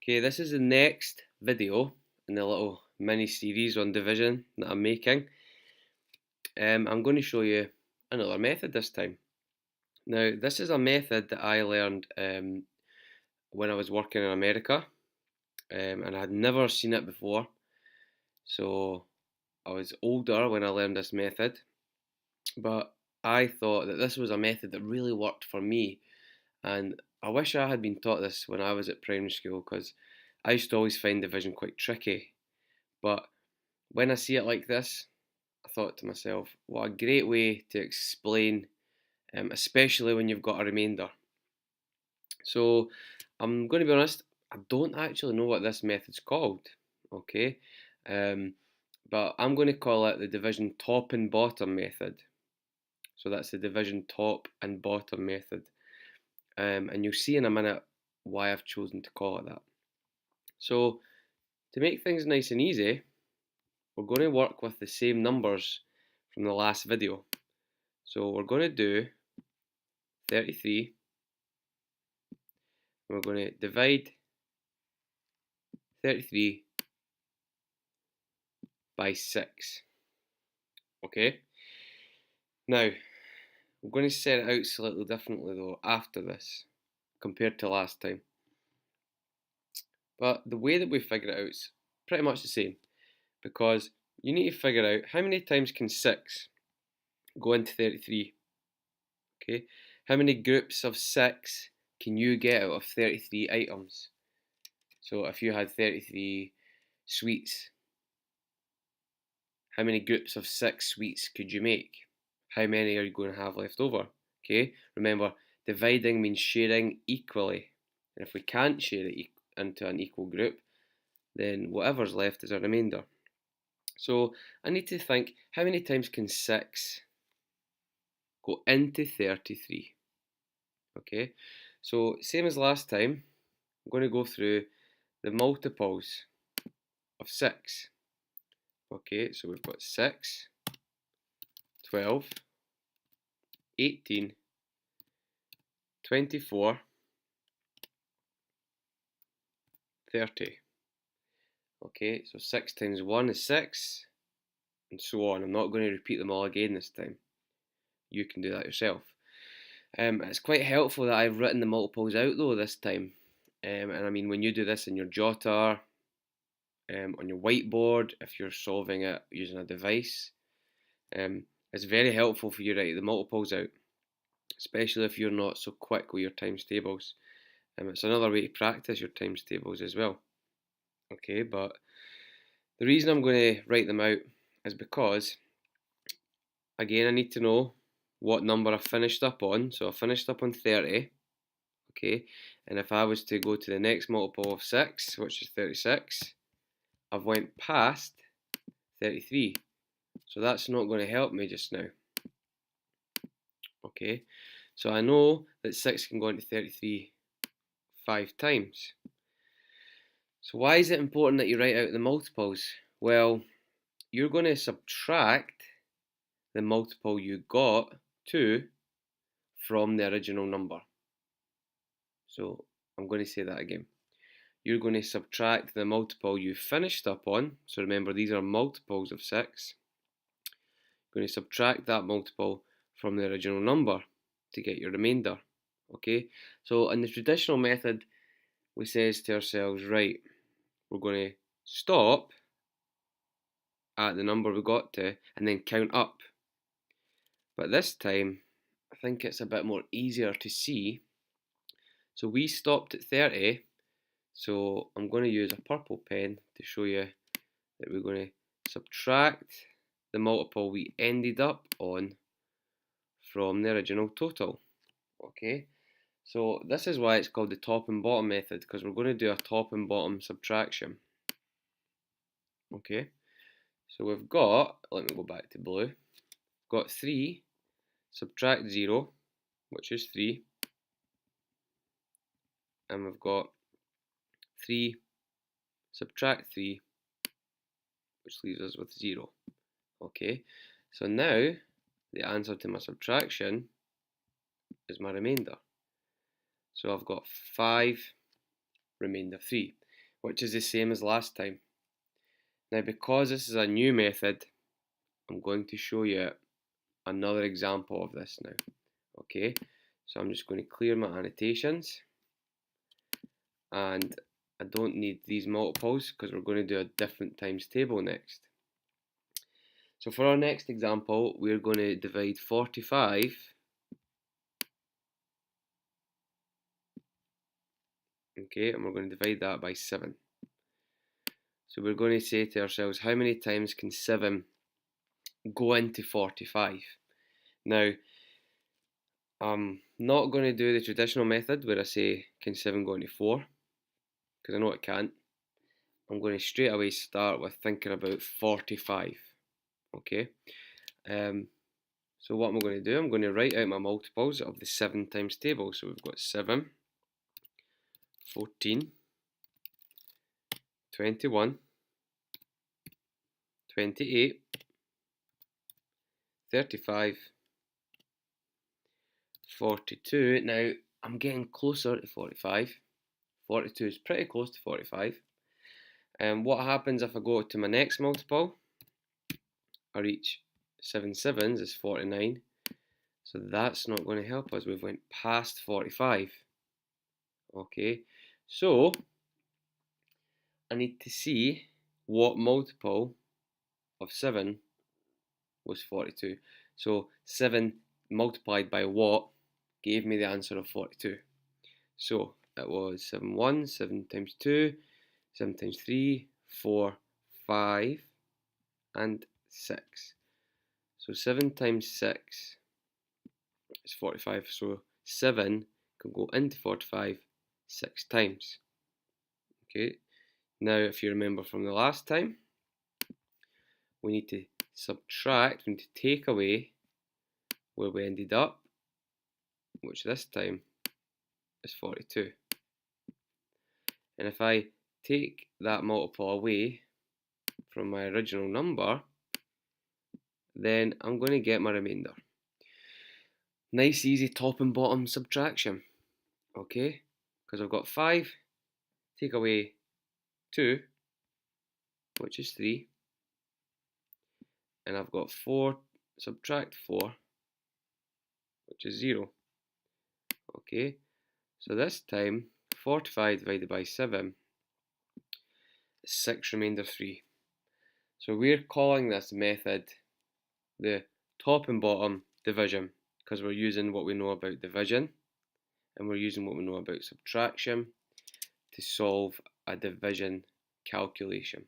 Okay, this is the next video in the little mini series on division that I'm making. I'm going to show you another method this time. Now, this is a method that I learned when I was working in America, and I had never seen it before. So I was older when I learned this method, but I thought that this was a method that really worked for me, and I wish I had been taught this when I was at primary school because I used to always find division quite tricky. But when I see it like this, I thought to myself, what a great way to explain, especially when you've got a remainder. So I'm going to be honest, I don't actually know what this method's called, okay? Um, but I'm going to call it the division top and bottom method. So that's the division top and bottom method. And you'll see in a minute why I've chosen to call it that. So to make things nice and easy, we're going to work with the same numbers from the last video. So we're going to do 33, and we're going to divide 33 by 6. Okay? Now, we're going to set it out slightly differently though after this, compared to last time. But the way that we figure it out is pretty much the same, because you need to figure out how many times can 6 go into 33. Okay? How many groups of 6 can you get out of 33 items? So if you had 33 sweets, how many groups of 6 sweets could you make? How many are you going to have left over? Okay, remember, dividing means sharing equally. And if we can't share it into an equal group, then whatever's left is a remainder. So I need to think, how many times can 6 go into 33? Okay, so same as last time, I'm going to go through the multiples of 6. Okay, so we've got 6, 12, 18, 24, 30. Okay, so 6 times 1 is 6, and so on. I'm not going to repeat them all again this time. You can do that yourself. It's quite helpful that I've written the multiples out though this time. And I mean, when you do this in your jotter, on your whiteboard, if you're solving it using a device, it's very helpful for you to write the multiples out, especially if you're not so quick with your times tables. It's another way to practice your times tables as well. Okay, but the reason I'm going to write them out is because, again, I need to know what number I finished up on. So I finished up on 30, okay, and if I was to go to the next multiple of 6, which is 36, I've went past 33, so that's not going to help me just now. Okay, so I know that 6 can go into 33 5 times. So why is it important that you write out the multiples? Well, you're going to subtract the multiple you got to from the original number. So I'm going to say that again. You're going to subtract the multiple you finished up on. So remember, these are multiples of 6. You're going to subtract that multiple from the original number to get your remainder. Okay, so in the traditional method, we says to ourselves, right, we're going to stop at the number we got to and then count up. But this time, I think it's a bit more easier to see. So we stopped at 30, so I'm going to use a purple pen to show you that we're going to subtract the multiple we ended up on from the original total. Okay, so this is why it's called the top and bottom method, because we're going to do a top and bottom subtraction. Okay, so we've got, let me go back to blue, got 3, subtract 0, which is 3, and we've got 3, subtract 3, which leaves us with 0. Okay, so now the answer to my subtraction is my remainder. So I've got 5, remainder 3. which is the same as last time. Now, because this is a new method, I'm going to show you another example of this now. Okay, so I'm just going to clear my annotations, and I don't need these multiples because we're going to do a different times table next. So for our next example, we're going to divide 45 okay, and we're going to divide that by 7. So we're going to say to ourselves, how many times can 7 go into 45? Now, I'm not going to do the traditional method where I say, can 7 go into 4? Because I know it can't. I'm going to straight away start with thinking about 45. Okay. So what am I going to do? I'm going to write out my multiples of the 7 times table. So we've got 7, 14, 21, 28, 35, 42. Now, I'm getting closer to 45. 42 is pretty close to 45. What happens if I go to my next multiple? I reach 7 sevens is 49. So that's not going to help us. We've went past 45. Okay, so I need to see what multiple of 7 was 42. So 7 multiplied by what gave me the answer of 42. So it was 7 1, 7 times 2, 7 times 3, 4, 5, and 6. So 7 times 6 is 45. So 7 can go into 45 6 times. Okay. Now, if you remember from the last time, we need to subtract, we need to take away where we ended up, which this time is 42. And if I take that multiple away from my original number, then I'm going to get my remainder. Nice, easy top and bottom subtraction. Okay, because I've got 5, take away 2, which is 3, and I've got 4, subtract 4, which is 0. Okay, so this time 45 divided by 7 is 6 remainder 3. So we're calling this method the top and bottom division because we're using what we know about division and we're using what we know about subtraction to solve a division calculation.